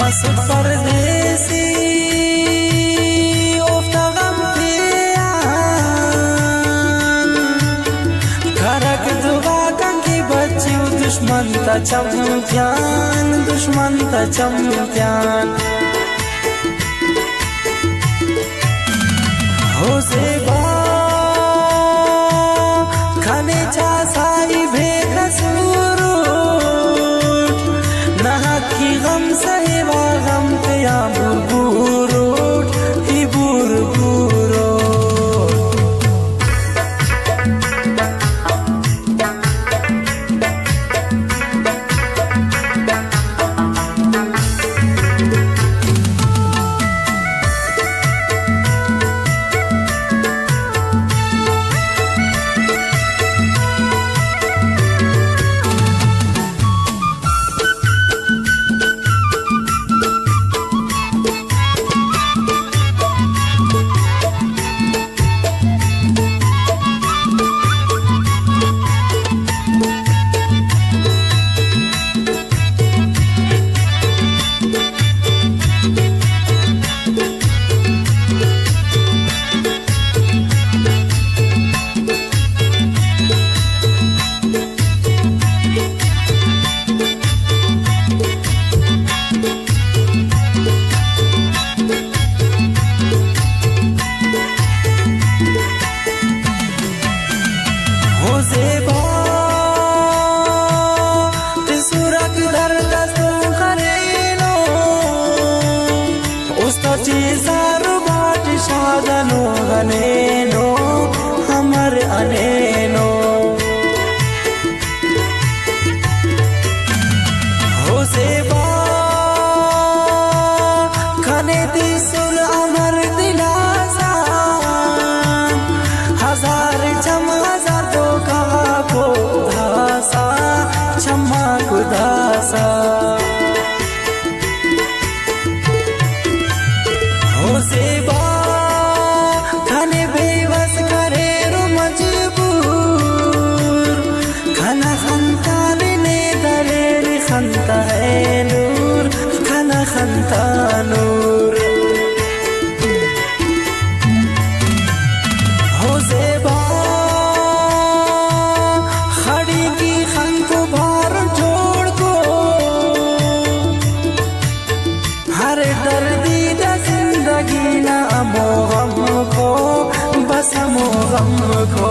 मस्त परदेसी उफ्ता गम पियान खरक दुआ कंकी बच्ची दुश्मन ता चम्प्यान दुश्मन ता चम्प्यान हो सेबा खाने चा साई भेद सूरूट नहा की गम सहेवा गम ते या बुरबुरोट ही बुरबुरोट चीज़ार बाट शादनो गनेनो हमर अनेनो हो सेबा खने दिसुल अमर दिलासान हजार चम हजार तो कहा को धासा चम्मा को धासा सेबा खाने बेबस करे रो मजबूर खाना खंता ने दरेर खंता है नूर खाना खंता नूर हो सेबा खड़ी की खन को भार जोड़ को हर दर्दी जिंदगी ना अमो गम को बस अमो गम को